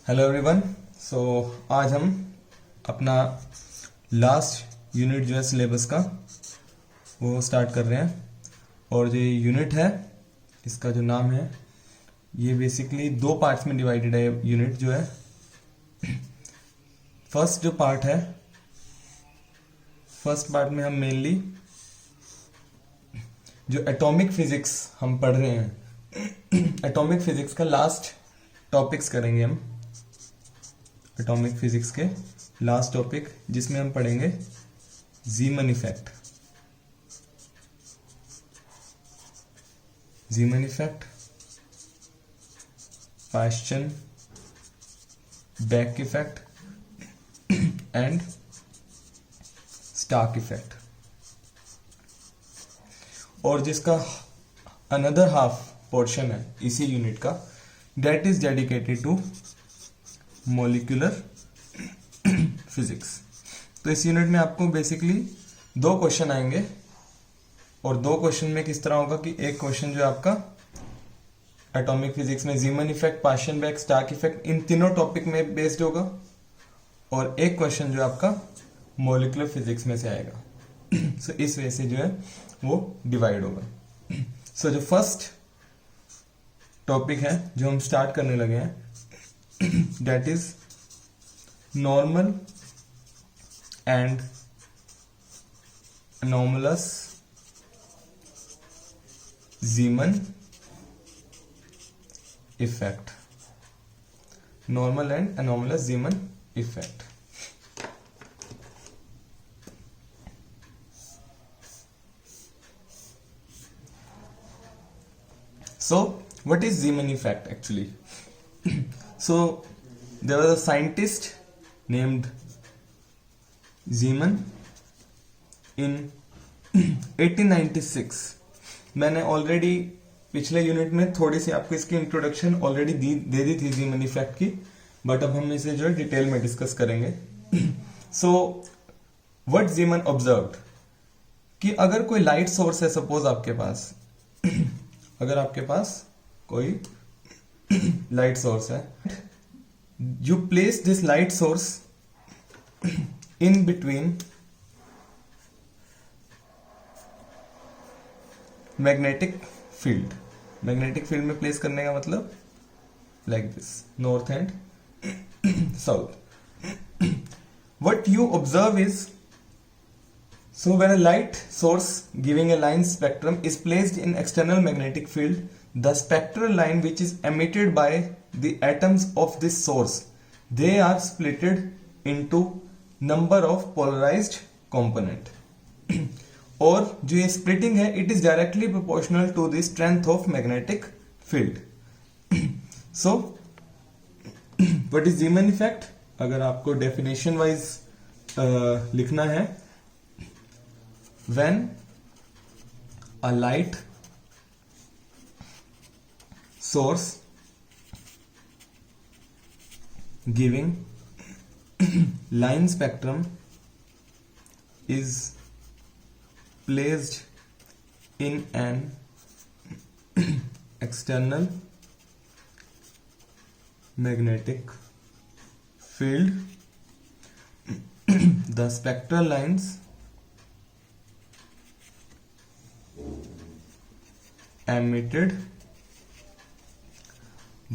Hello everyone. सो आज हम अपना लास्ट यूनिट जो है सिलेबस का वो स्टार्ट कर रहे हैं। और जो यूनिट है इसका जो नाम है ये बेसिकली दो पार्ट्स में डिवाइडेड है। यूनिट जो है फर्स्ट जो पार्ट है, फर्स्ट पार्ट में हम मेनली जो एटॉमिक फिजिक्स हम पढ़ रहे हैं एटॉमिक फिजिक्स का लास्ट टॉपिक्स करेंगे हम। एटॉमिक फिजिक्स के लास्ट टॉपिक जिसमें हम पढ़ेंगे Zeeman effect, Zeeman effect, Paschen Back effect and Stark effect. और जिसका अनदर हाफ पोर्शन है इसी यूनिट का, that is dedicated to molecular physics. तो इस यूनिट में आपको बेसिकली दो क्वेश्चन आएंगे और दो क्वेश्चन में किस तरह होगा कि एक क्वेश्चन जो है आपका एटॉमिक फिजिक्स में Zeeman effect, Paschen Back, Stark effect इन तीनों टॉपिक में बेस्ड होगा और एक क्वेश्चन जो आपका मॉलिक्यूलर फिजिक्स में से आएगा। सो इस वजह से जो है वो डिवाइड होगा। सो जो फर्स्ट टॉपिक है जो हम स्टार्ट करने लगे हैं that is normal and anomalous Zeeman effect, normal and anomalous Zeeman effect। So what is Zeeman effect actually? So there was a scientist named Zeeman in 1896। मैंने ऑलरेडी पिछले यूनिट में थोड़ी सी आपको इसकी इंट्रोडक्शन ऑलरेडी दे दी थी ज़ीमन इफेक्ट की, but अब हम इसे जो है डिटेल में डिस्कस करेंगे। सो व्हाट ज़ीमन ऑब्जर्व्ड कि अगर कोई लाइट सोर्स है, सपोज आपके पास अगर आपके पास कोई लाइट सोर्स है, you place this light source in between magnetic field। Magnetic field में प्लेस करने का मतलब like this, north and south. what you observe is, so when a light source giving a line spectrum is placed in external magnetic field, the spectral line which is emitted by the atoms of this source, they are splitted into number of polarized component। और जो ये splitting है, it is directly proportional to the strength of magnetic field। so what is Zeeman effect? अगर आपको definition wise लिखना है, when a light source giving line spectrum is placed in an external magnetic field, the spectral lines emitted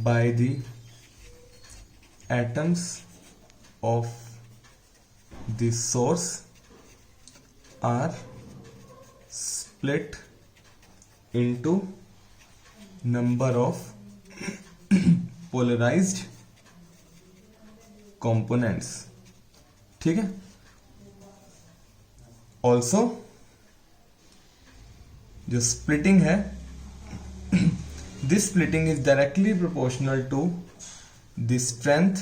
by the atoms of the source are split into number of polarized components। ठीक है। also जो splitting है, this splitting is directly proportional to the strength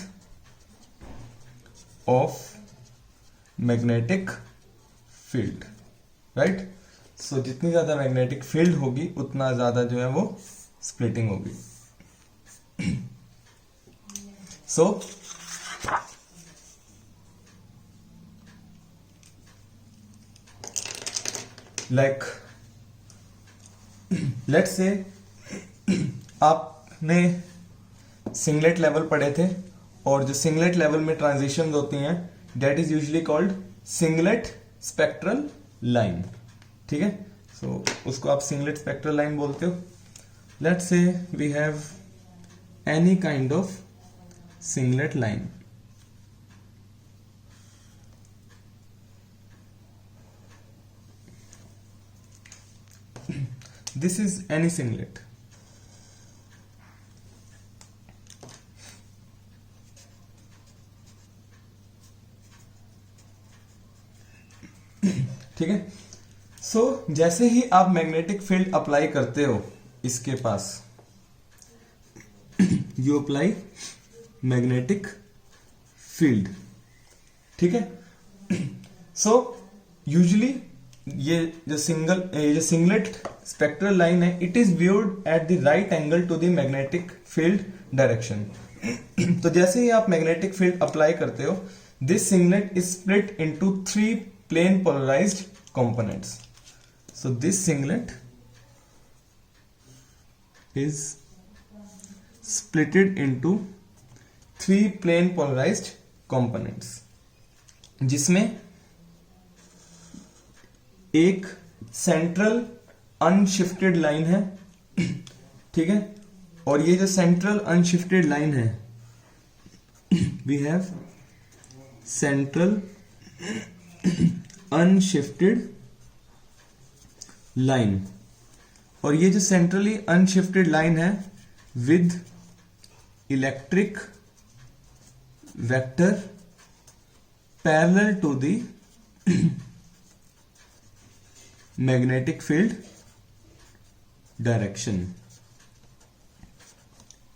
of magnetic field, right? So जितनी ज्यादा magnetic field होगी उतना ज्यादा जो है वो splitting होगी। so like let's say आपने सिंगलेट लेवल पढ़े थे और जो सिंगलेट लेवल में ट्रांजिशन होती हैं that is usually called singlet spectral line. ठीक है, सो उसको आप सिंगलेट स्पेक्ट्रल लाइन बोलते हो। Let's say we have any kind of singlet line. This is any singlet. ठीक है, सो जैसे ही आप मैग्नेटिक फील्ड अप्लाई करते हो इसके पास, यू अप्लाई मैग्नेटिक फील्ड। ठीक है, सो यूजुअली ये जो सिंगलेट स्पेक्ट्रल लाइन है it is viewed at the right angle to the magnetic field direction. तो जैसे ही आप मैग्नेटिक फील्ड अप्लाई करते हो this singlet is split into 3 plane polarized components. So this singlet is splitted into 3 plane polarized components, जिसमें एक central unshifted line है। ठीक है, और ये जो सेंट्रल अनशिफ्टेड लाइन है we have central unshifted line, और ये जो सेंट्रली अनशिफ्टेड लाइन है with electric vector parallel to the magnetic field direction.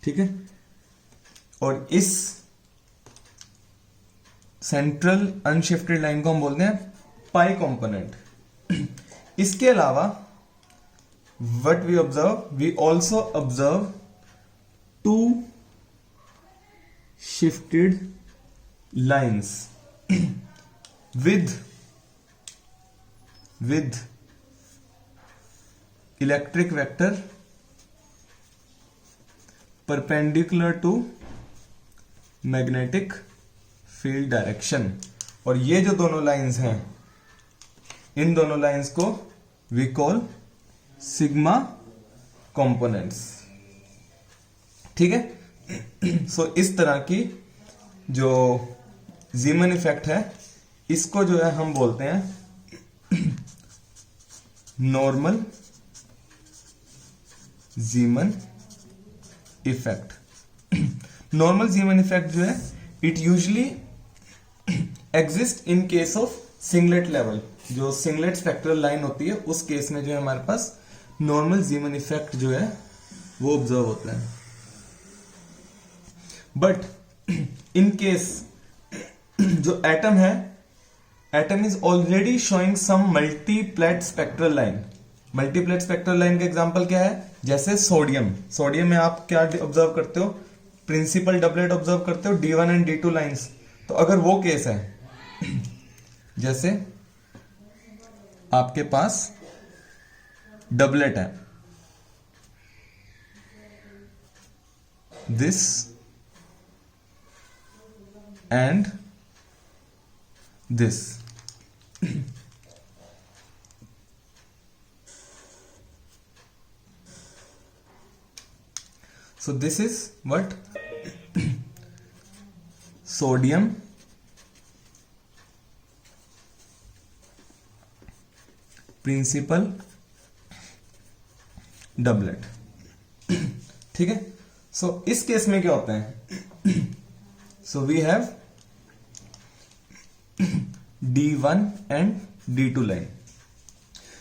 ठीक है, और इस सेंट्रल अनशिफ्टेड लाइन को हम बोलते हैं पाई कंपोनेंट। इसके अलावा what we observe, we also observe 2 shifted lines with electric vector perpendicular to magnetic field direction। और ये जो दोनों लाइंस हैं इन दोनों लाइंस को we call सिग्मा कंपोनेंट्स। ठीक है, सो इस तरह की जो जीमन इफेक्ट है इसको जो है हम बोलते हैं नॉर्मल जीमन इफेक्ट। नॉर्मल जीमन इफेक्ट जो है it usually exist in case of singlet level. जो सिंगलेट स्पेक्ट्रल लाइन होती है उस केस में जो है हमारे पास नॉर्मल जीमन इफेक्ट जो है वो ऑब्जर्व होता है। बट इन केस जो एटम है, atom is already showing some multiplet spectral line. Multiplet spectral line का एग्जांपल क्या है, जैसे सोडियम। सोडियम में आप क्या ऑब्जर्व करते हो, प्रिंसिपल डबलेट ऑब्जर्व करते हो, D1 एंड D2 लाइंस। तो अगर वो केस है जैसे आपके पास डबलेट है, this and this, so this is what sodium principal doublet. ठीक है, सो इस केस में क्या होता है, so we have D1 and D2 line.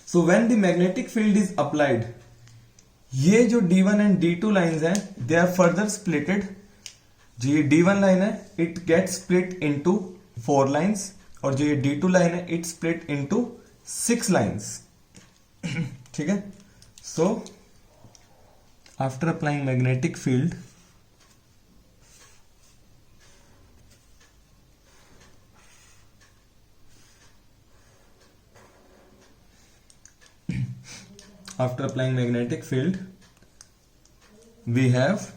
So when the magnetic field is applied, ये जो D1 and D2 lines हैं they are further splitted। जो ये D1 लाइन है it gets split into 4 lines, और जो ये D2 लाइन है it split into 6 lines। ठीक है, so after applying magnetic field we have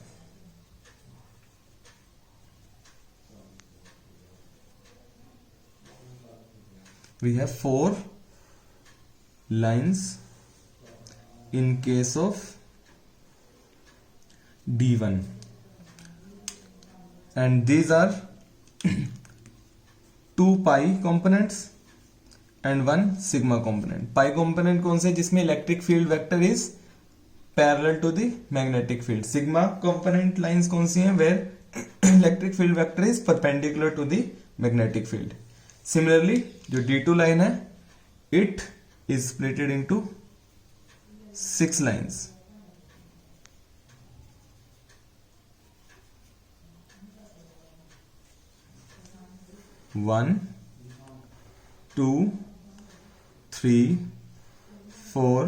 we have 4 lines in case of D1, and these are 2 pi components and 1 sigma component. Pi component कौन से, जिसमें electric field vector is parallel to the magnetic field. Sigma component lines कौन सी हैं, where electric field vector is perpendicular to the magnetic field. Similarly जो D2 line है, it is splitted into 6 लाइंस. One, 2, 3, 4,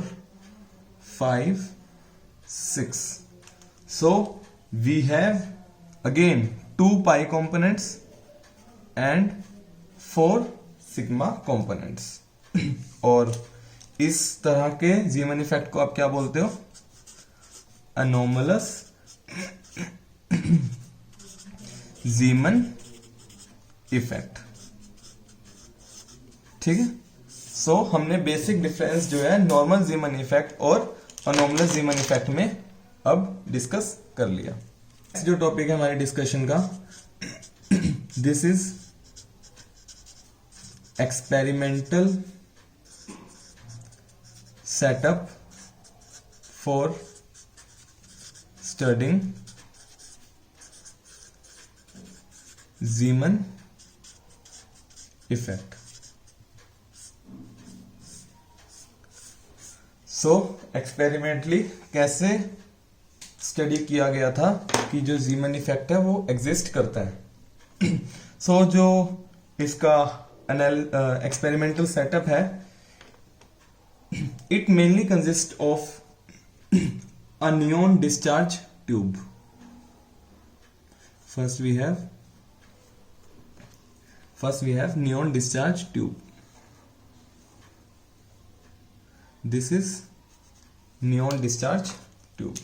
5, 6. So we have again 2 pi components and 4 sigma components. और इस तरह के जीमन इफेक्ट को आप क्या बोलते हो, अनोमलस जीमन इफेक्ट. ठीक है. सो हमने बेसिक डिफरेंस जो है नॉर्मल जीमन इफेक्ट और अनोमलस जीमन इफेक्ट में अब डिस्कस कर लिया. जो टॉपिक है हमारे डिस्कशन का, this is experimental setup for studying जीमन effect. So experimentally कैसे स्टडी किया गया था कि जो जीमन इफेक्ट है वो एग्जिस्ट करता है. सो जो इसका एक्सपेरिमेंटल सेटअप है, it mainly consist of a neon discharge tube. First we have neon discharge tube. This is neon discharge tube.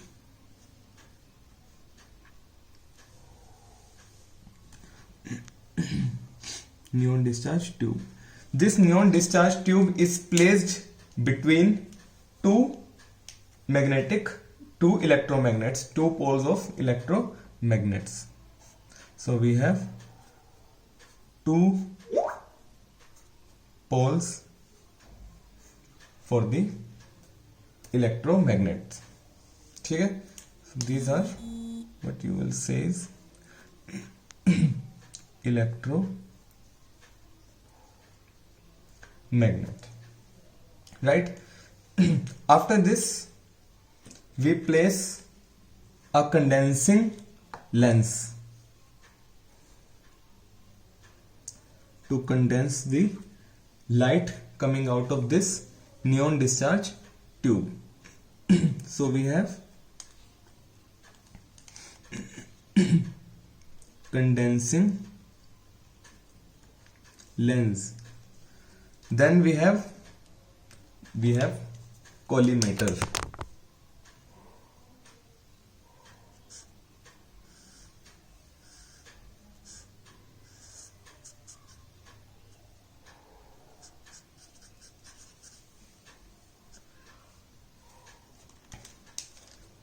Neon discharge tube. This neon discharge tube is placed between two electromagnets, two poles of electromagnets. So we have 2 poles for the electromagnets. ठीक है. So these are what you will say is electromagnet, right? After this we place a condensing lens to condense the light coming out of this neon discharge tube. So we have condensing lens. Then we have collimator.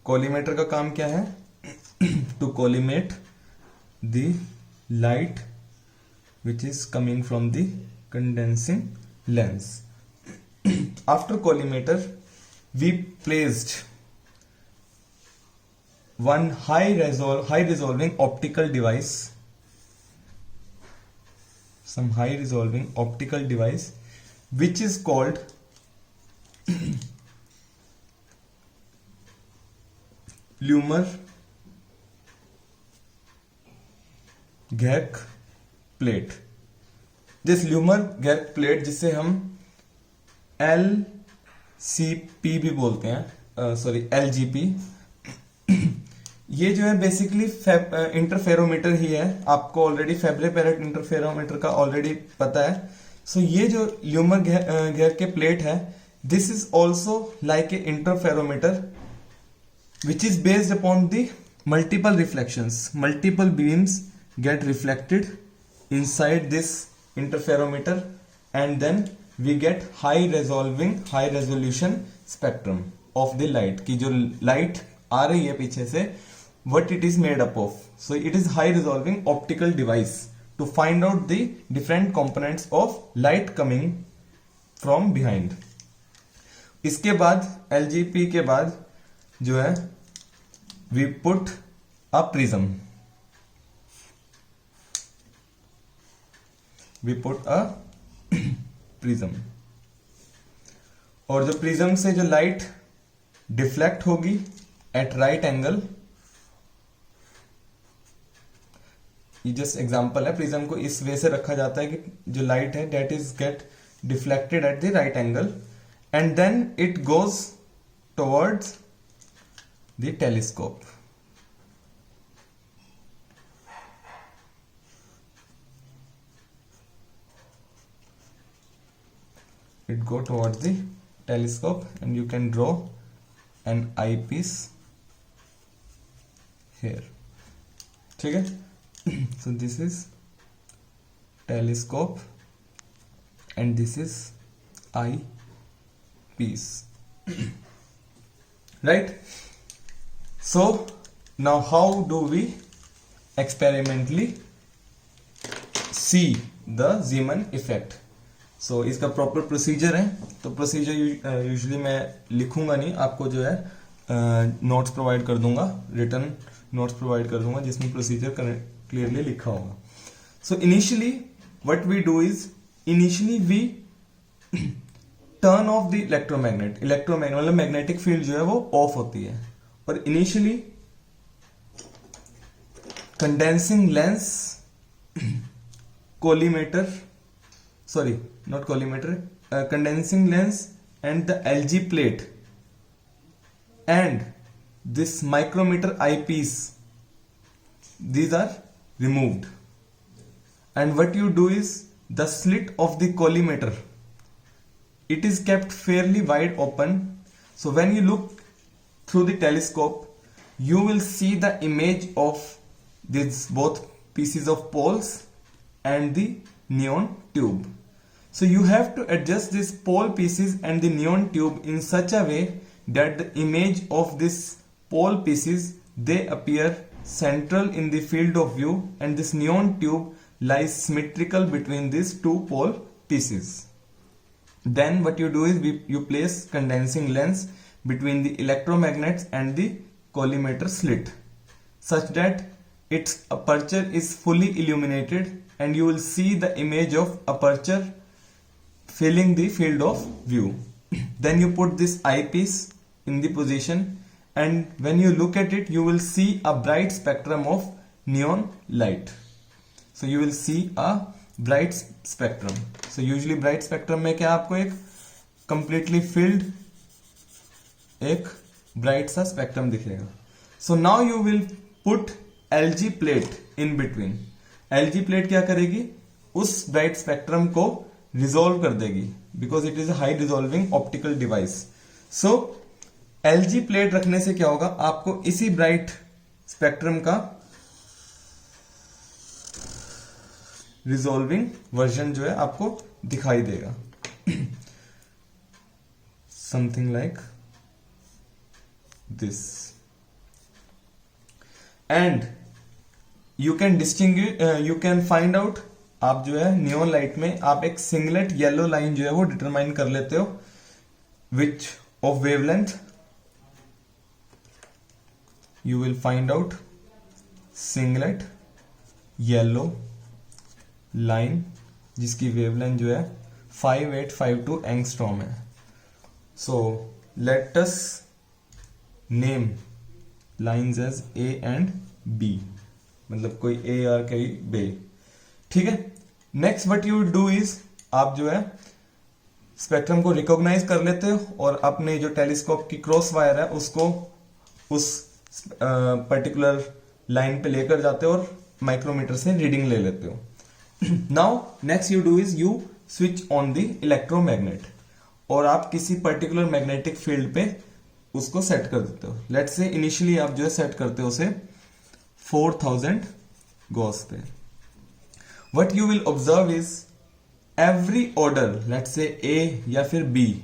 Collimator का काम क्या है, to collimate the light which is coming from the condensing lens. After collimator we placed one high resolving optical device, some high resolving optical device which is called Lummer गैक plate. This Lummer गैक plate, जिसे हम LCP भी बोलते हैं, sorry LGP, ये जो है बेसिकली इंटरफेरोमीटर ही है. आपको ऑलरेडी फेब्रे पेरेट इंटरफेरोमीटर का ऑलरेडी पता है. सो ये जो ल्यूमर गैक के प्लेट है, this is also like a interferometer which is based upon the multiple reflections. Multiple beams get reflected inside this interferometer and then we get high resolution spectrum of the light. कि जो light आ रही है पीछे से, what it is made up of. So it is high resolving optical device to find out the different components of light coming from behind. इसके बाद LGP के बाद जो है we put a prism. We put a prism. और जो prism से जो लाइट डिफ्लेक्ट होगी एट राइट एंगल, ये जस्ट एग्जांपल है, प्रिज्म को इस वे से रखा जाता है कि जो लाइट है that is get deflected at the right angle and then it goes towards the telescope. It go towards the telescope and you can draw an eyepiece here. ठीक है. So this is telescope and this is eyepiece. Right? So now how do we experimentally see the Zeeman effect? सो इसका proper procedure है. तो procedure usually मैं लिखूंगा नहीं, आपको जो है नोट्स प्रोवाइड कर दूंगा, रिटर्न नोट्स प्रोवाइड कर दूंगा जिसमें प्रोसीजर क्लियरली लिखा होगा. So initially what we do is, initially we turn off the electromagnet मतलब मैग्नेटिक फील्ड जो है वो ऑफ होती है. और initially condensing lens, collimator, sorry not collimator, condensing lens and the LG plate and this micrometer eyepiece, these are removed. And what you do is the slit of the collimator, it is kept fairly wide open, so when you look through the telescope you will see the image of these both pieces of poles and the neon tube. So you have to adjust these pole pieces and the neon tube in such a way that the image of these pole pieces, they appear central in the field of view and this neon tube lies symmetrical between these two pole pieces. Then what you do is you place condensing lens between the electromagnets and the collimator slit such that its aperture is fully illuminated and you will see the image of aperture filling the field of view. Then you put this eyepiece in the position and when you look at it you will see a bright spectrum of neon light. So you will see a bright spectrum. So usually bright spectrum में क्या आपको एक completely filled एक bright सा spectrum दिखेगा. So now you will put LG plate in between. LG plate क्या करेगी, उस bright spectrum को रिजोल्व कर देगी because it is a high resolving optical device. So LG plate रखने से क्या होगा, आपको इसी ब्राइट स्पेक्ट्रम का रिजोल्विंग वर्जन जो है आपको दिखाई देगा. Something like this. And you can distinguish, you can find out, आप जो है नियोन लाइट में आप एक सिंगलेट येलो लाइन जो है वो डिटरमाइन कर लेते हो which of wavelength you will find out singlet yellow line जिसकी वेवलेंथ जो है 5852 एंगस्ट्रॉम है. So let us name lines as A and B, मतलब कोई ए और कोई बी. ठीक है. Next what you do is, आप जो है स्पेक्ट्रम को रिकॉग्नाइज कर लेते हो और अपने जो टेलीस्कोप की क्रॉस वायर है उसको उस पर्टिकुलर लाइन पे लेकर जाते हो और माइक्रोमीटर से रीडिंग ले लेते हो. Now next you do is you switch on the electromagnet और आप किसी पर्टिकुलर मैग्नेटिक फील्ड पे उसको सेट कर देते हो. लेट्स से इनिशियली आप जो है सेट करते हो उसे 4000 गॉस पे. What you will observe is every order, let's say A या फिर B,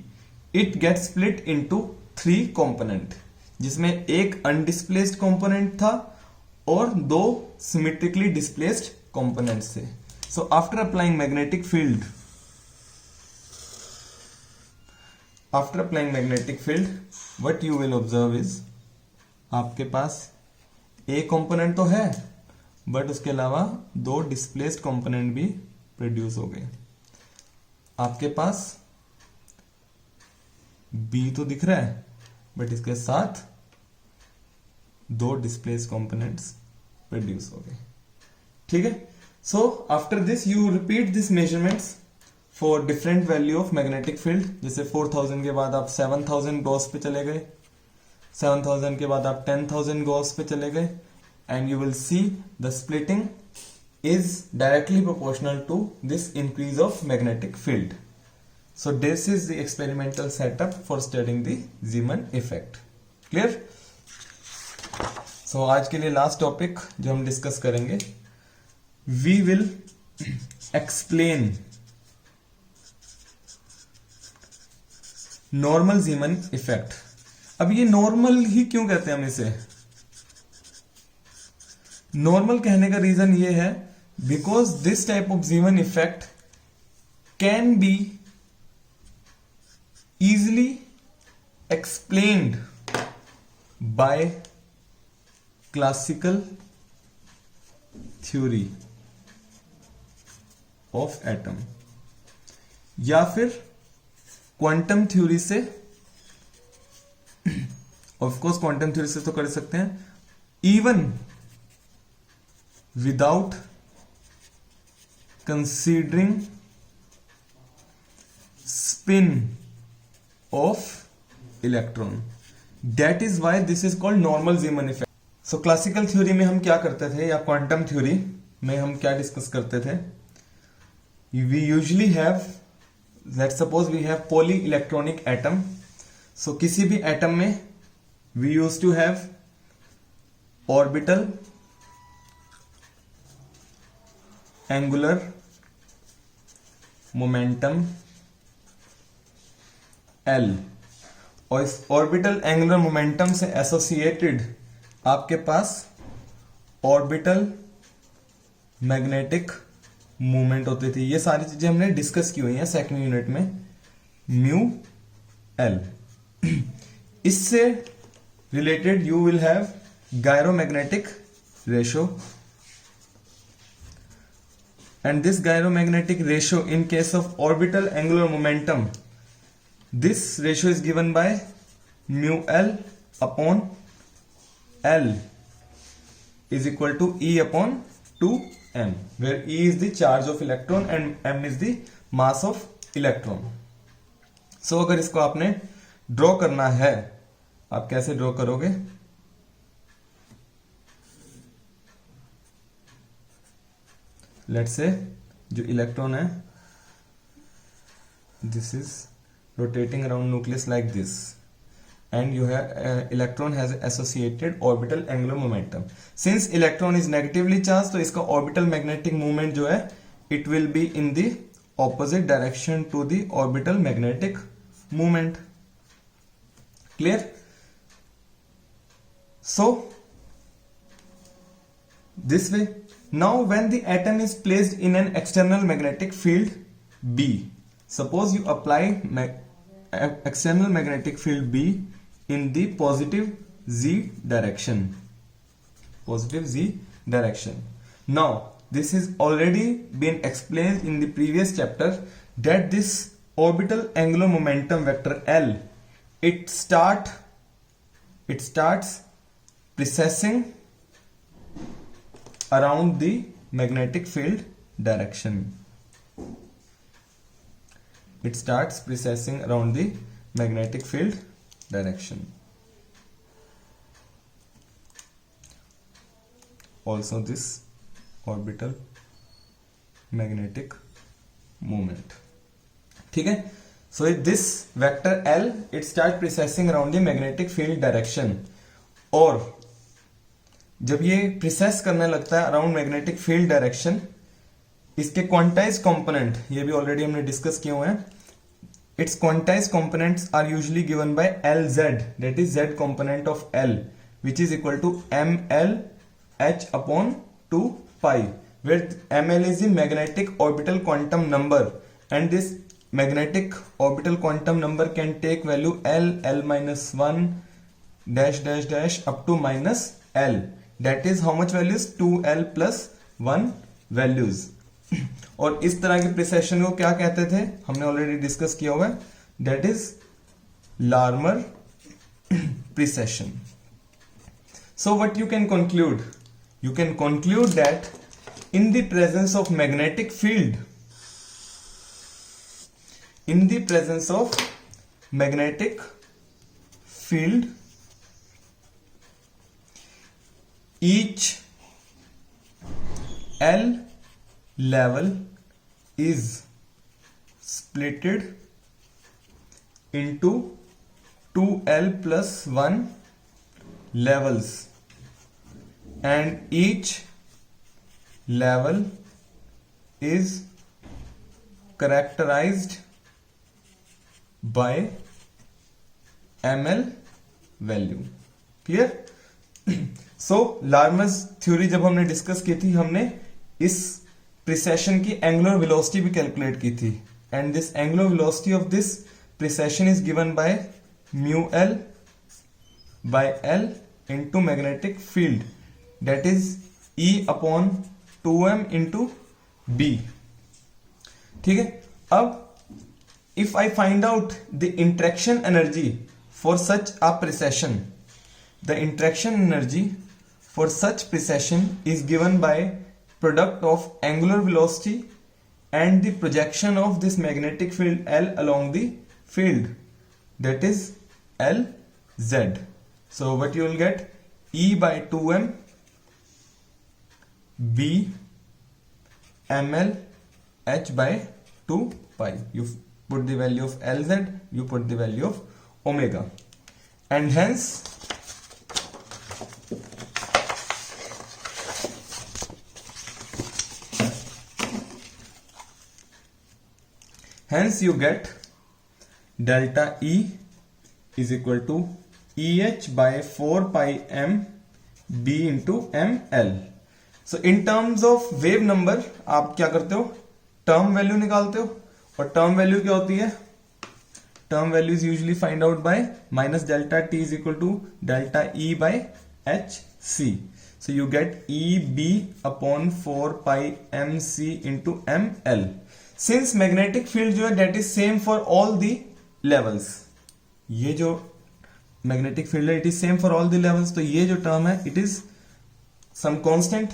it gets split into 3 component, जिसमें एक undisplaced component था और 2 symmetrically displaced components थे. So after applying magnetic field, what you will observe is आपके पास A component तो है, बट उसके अलावा 2 displaced component भी प्रोड्यूस हो गए. आपके पास B तो दिख रहा है, बट इसके साथ 2 displaced components प्रोड्यूस हो गए. ठीक है. So after this you repeat this measurements for different value of magnetic field. जैसे 4000 के बाद आप 7000 गॉस पे चले गए, 7000 के बाद आप 10,000 गॉस पे चले गए, and you will see the splitting is directly proportional to this increase of magnetic field. So this is the experimental setup for studying the Zeeman effect. Clear? So आज के लिए last topic जो हम discuss करेंगे, we will explain normal Zeeman effect. अब ये normal ही क्यों कहते हैं हम इसे? Normal कहने का रीजन ये है because this type of Zeeman effect can be easily explained by classical theory of atom या फिर क्वांटम थ्योरी से. ऑफ कोर्स क्वांटम थ्योरी से तो कर सकते हैं, even without considering spin of electron. That is why this is called normal Zeeman effect. So classical theory में हम क्या करते थे, या quantum theory में हम क्या डिस्कस करते थे? We usually have, let's suppose we have polyelectronic atom. So किसी भी atom में we used to have orbital, angular momentum L, और इस ऑर्बिटल एंगुलर मोमेंटम से एसोसिएटेड आपके पास ऑर्बिटल मैग्नेटिक मूवमेंट होती थी. ये सारी चीजें हमने डिस्कस की हुई हैं सेकंड यूनिट में. Mu L. इससे related you will have gyromagnetic ratio, and this gyromagnetic ratio in case of orbital angular momentum, this ratio is given by mu L upon L is equal to E upon 2m, where E is the charge of electron and m is the mass of electron. So अगर इसको आपने draw करना है, आप कैसे draw करोगे? Let's say जो electron है, this is rotating around nucleus like this, and you have electron has associated orbital angular momentum. Since electron is negatively charge, तो इसका ऑर्बिटल मैग्नेटिक मूवमेंट जो है it will be in the opposite direction to the orbital magnetic movement. Clear? So this way, now when the atom is placed in an external magnetic field B, suppose you apply external magnetic field B in the positive Z direction, now this is already been explained in the previous chapter that this orbital angular momentum vector L, it starts precessing around the magnetic field direction. It starts precessing around the magnetic field direction. Also this orbital magnetic moment. ठीक है? So this vector L, it starts precessing around the magnetic field direction. और जब ये प्रिसेस करने लगता है around magnetic field direction, इसके quantize component ये भी ऑलरेडी हमने डिस्कस किए हुए हैं. Its quantized components are usually given by Lz, that is z component of L, which is equal to ml h upon 2 pi, where ml is the magnetic orbital quantum number, and this magnetic orbital quantum number can take value L, L minus 1, dash dash dash up to minus L. That is how much values? 2L plus 1 values. और इस तरह के precision को क्या कहते थे, हमने already discuss किया हुआ है, that is Larmor precision. So what you can conclude? You can conclude that in the presence of magnetic field, in the presence of magnetic field, each L level is splitted into 2L plus 1 levels, and each level is characterized by ml value. Clear? So Larmor's theory जब हमने discuss की थी, हमने इस precision की angular velocity भी calculate की थी, and this angular velocity of this precession is given by mu L by L into magnetic field, that is E upon 2m into B. ठीक है. अब if I find out the interaction energy for such a precession, the interaction energy for such precession is given by product of angular velocity and the projection of this magnetic field L along the field, that is Lz. So what you will get? E by 2m b ml h by 2 pi. You put the value of Lz, you put the value of omega, and hence you get delta E is equal to EH by 4 pi m b into ml. So in terms of wave number आप क्या करते हो? Term value निकालते हो, और term value क्या होती है? Term value is usually find out by minus delta T is equal to delta E by H C. So you get E B upon 4 pi M C into M L. Since magnetic field जो है that is same for all the levels, ये जो magnetic field है it is same for all the levels, तो ये जो term है it is some constant,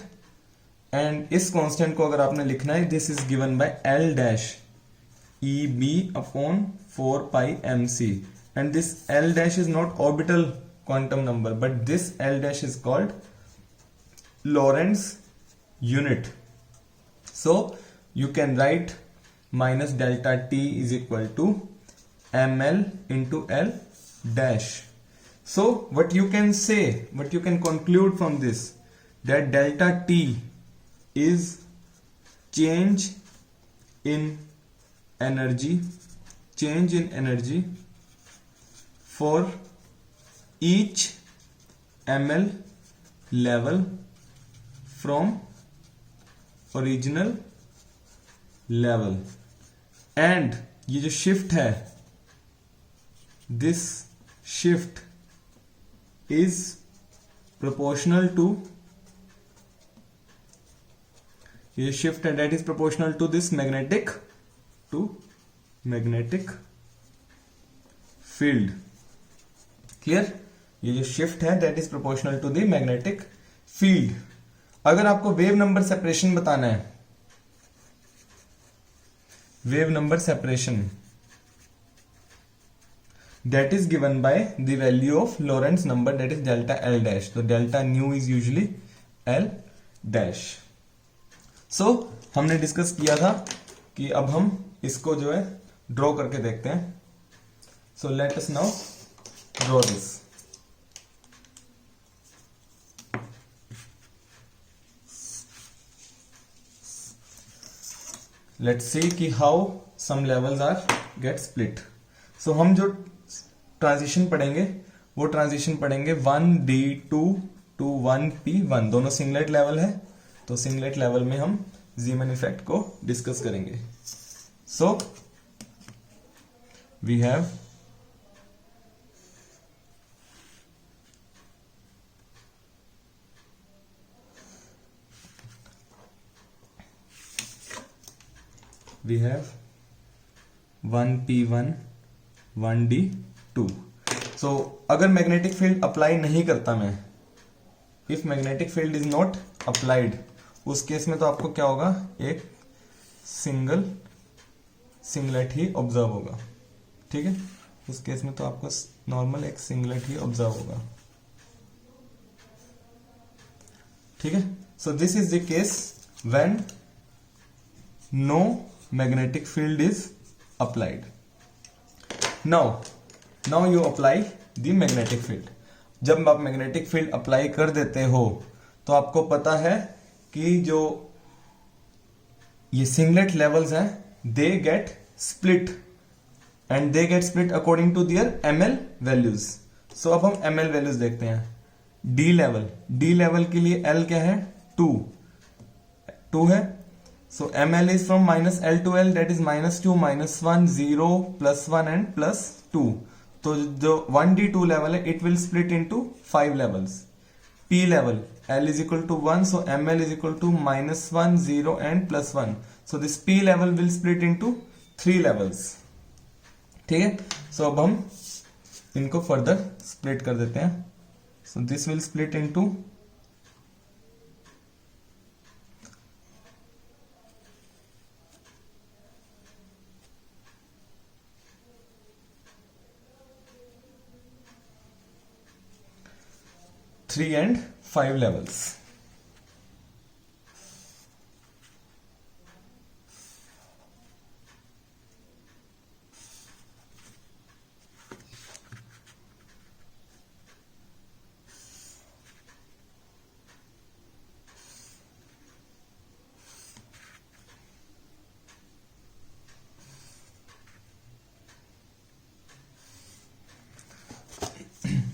and इस कांस्टेंट को अगर आपने लिखना है, this is given by L dash E b upon 4 pi mc, and this L dash is not orbital quantum number, but this L dash is called Lorentz unit. So you can write minus delta t is equal to ml into L dash. So what you can say, what you can conclude from this, that delta t is change in energy, change in energy for each ml level from original level, and ये जो shift है, this shift is proportional to, ये shift है that is proportional to this magnetic field. Clear? ये जो shift है that is proportional to the magnetic field. अगर आपको वेव नंबर सेपरेशन बताना है, wave number separation that is given by the value of Lorentz number, that is delta L dash. तो delta nu is usually L dash. So हमने discuss किया था कि अब हम इसको जो है ड्रॉ करके देखते हैं. So let us now draw this. Let's see कि how some levels are get split. So हम जो ट्रांजिशन पढ़ेंगे वो ट्रांजिशन पढ़ेंगे 1D2 to 1P1, दोनों सिंगलेट लेवल है, तो सिंगलेट लेवल में हम जीमन इफेक्ट को डिस्कस करेंगे। So we have we have 1P1 1D2। So अगर मैग्नेटिक फील्ड अप्लाई नहीं करता मैं, if magnetic field is not applied, उस केस में तो आपको क्या होगा, एक सिंगलेट ही ऑब्जर्व होगा। ठीक है, उस केस में तो आपको नॉर्मल एक सिंगलेट ही ऑब्जर्व होगा। ठीक है, so this is the case when no magnetic field is applied. Now you apply the magnetic field. जब आप मैग्नेटिक फील्ड अप्लाई कर देते हो तो आपको पता है कि जो ये सिंगलेट लेवल्स हैं they get split and they get split according to their ml values. So अब हम ml वैल्यूज देखते हैं। डी लेवल के लिए L क्या है, 2 है। So ml is from minus L to L, that is minus 2, minus 1, 0, plus 1 and plus 2. तो जो 1D2 level है it will split into 5 levels. P level L is equal to 1, so ml is equal to minus 1, 0 and plus 1. So this P level will split into 3 levels. ठीक है, so अब हम इनको further split कर देते हैं। So this will split into 3 and 5 levels.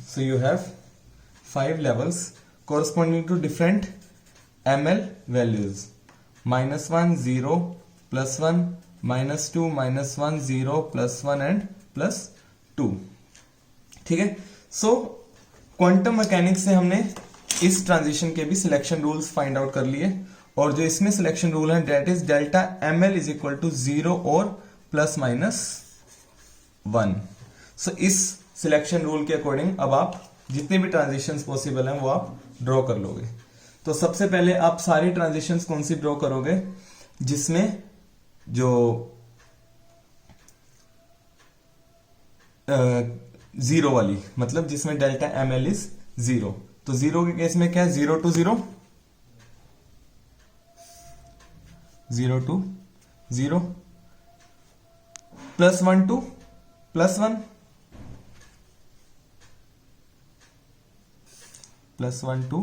So you have 5 levels corresponding to different ml values. -1, 0, +1, -2, -1, 0, +1 and +2। ठीक है, सो क्वांटम मैकेनिक्स से हमने इस ट्रांजिशन के भी सिलेक्शन रूल्स फाइंड आउट कर लिए, और जो इसमें सिलेक्शन रूल है that is delta ml is equal to 0 और ±1। सो इस सिलेक्शन रूल के अकॉर्डिंग अब आप जितने भी ट्रांजिशंस पॉसिबल हैं वो आप ड्रॉ कर लोगे। तो सबसे पहले आप सारी ट्रांजिशंस कौन सी ड्रॉ करोगे, जिसमें जो जीरो वाली, मतलब जिसमें डेल्टा ml इज 0। तो 0 के केस में क्या है, 0 to 0, 0 to 0, +1 to +1, +1 to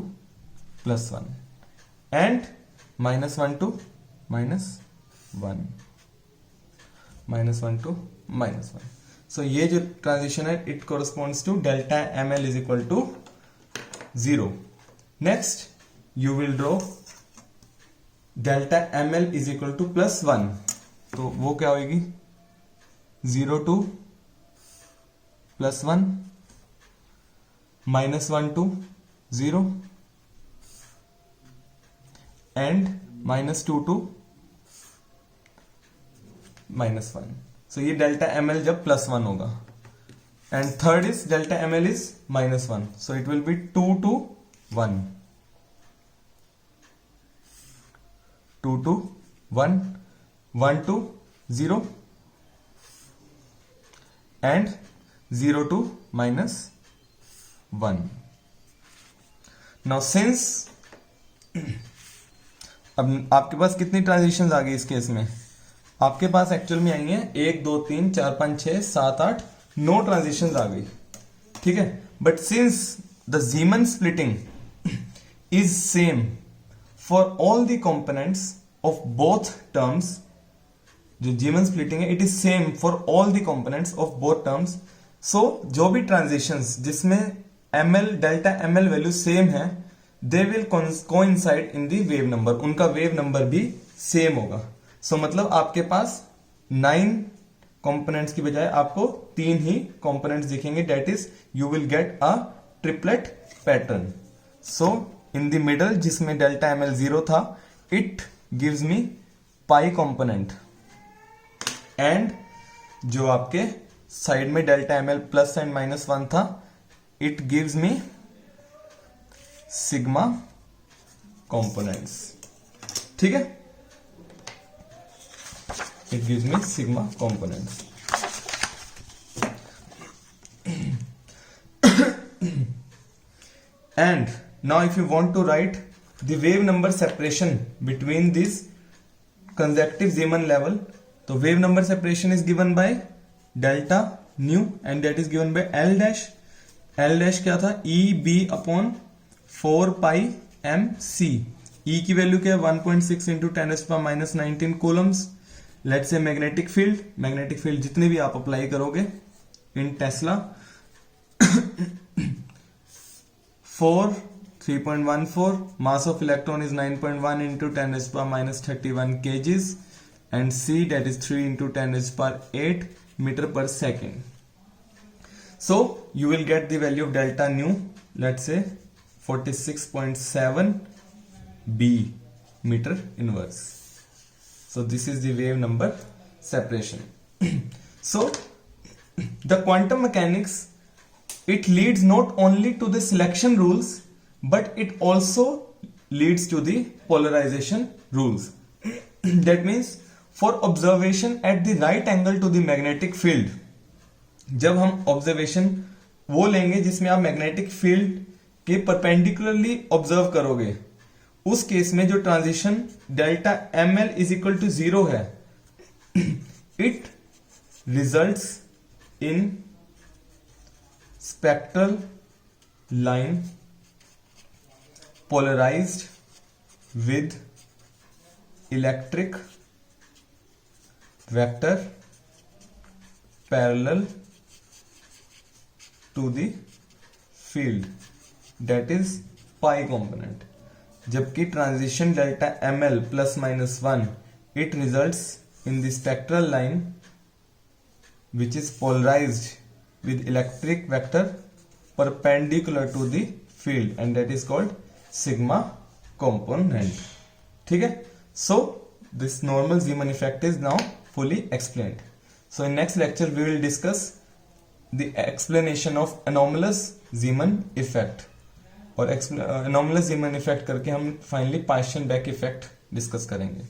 +1 and -1 to -1, -1 to -1। सो ये जो ट्रांजिशन है it corresponds to delta ml is equal to 0। Next you will draw delta ml is equal to +1, तो वो क्या होगी, 0 to +1, -1 to 0 and -2 to -1। सो ये डेल्टा ml जब +1 होगा, and third is delta ml is -1, so it will B 2 to 1, 2 to 1, 1 to 0 and 0 to -1। Now since अब आपके पास कितनी ट्रांजिशंस आ गई इस केस में, आपके पास एक्चुअल में आई हैं 1 2 3 4 5 6 7 8 9 ट्रांजिशंस आ गई। ठीक है, but since the Zeeman splitting is same for all the components of both terms, जो जीमन स्प्लिटिंग है it is same for all the components of both terms. So जो भी ट्रांजिशंस जिसमें ml delta ml value same है they will coincide in the wave number, उनका wave number भी same होगा। So मतलब आपके पास 9 कंपोनेंट्स की बजाय आपको 3 ही कंपोनेंट्स दिखेंगे, that is you will get a triplet pattern. So in the middle जिसमें डेल्टा ml 0 था it gives me pi component, and जो आपके साइड में डेल्टा ml प्लस एंड -1 था it gives me sigma components. ठीक है, it gives me sigma components. And now if you want to write the wave number separation between these consecutive Zeeman level, so wave number separation is given by delta nu and that is given by L dash। L dash क्या था, EB upon 4 pi MC। E की value क्या है 1.6 into 10⁻⁻19 coulombs। Let's say magnetic field जितने भी आप apply करोगे इन Tesla 3.14, mass of electron is 9.1 into 10⁻31 kgs and C that is 3 into 10⁸ meter per second. So you will get the value of delta nu, let's say 46.7 B meter inverse. So this is the wave number separation. So the quantum mechanics, it leads not only to the selection rules but it also leads to the polarization rules. That means for observation at the right angle to the magnetic field, जब हम observation वो लेंगे जिसमें आप magnetic field के perpendicularly observe करोगे, उस case में जो transition delta ml is equal to 0 है it results in spectral line polarized with electric vector parallel to the field, that is pi component। जबकि transition delta ml +-1 it results in the spectral line which is polarized with electric vector perpendicular to the field and that is called sigma component। ठीक है, so this normal Zeeman effect is now fully explained। So in next lecture we will discuss the explanation of anomalous Zeeman effect, और anomalous Zeeman effect करके हम finally Paschen-Beck effect discuss करेंगे।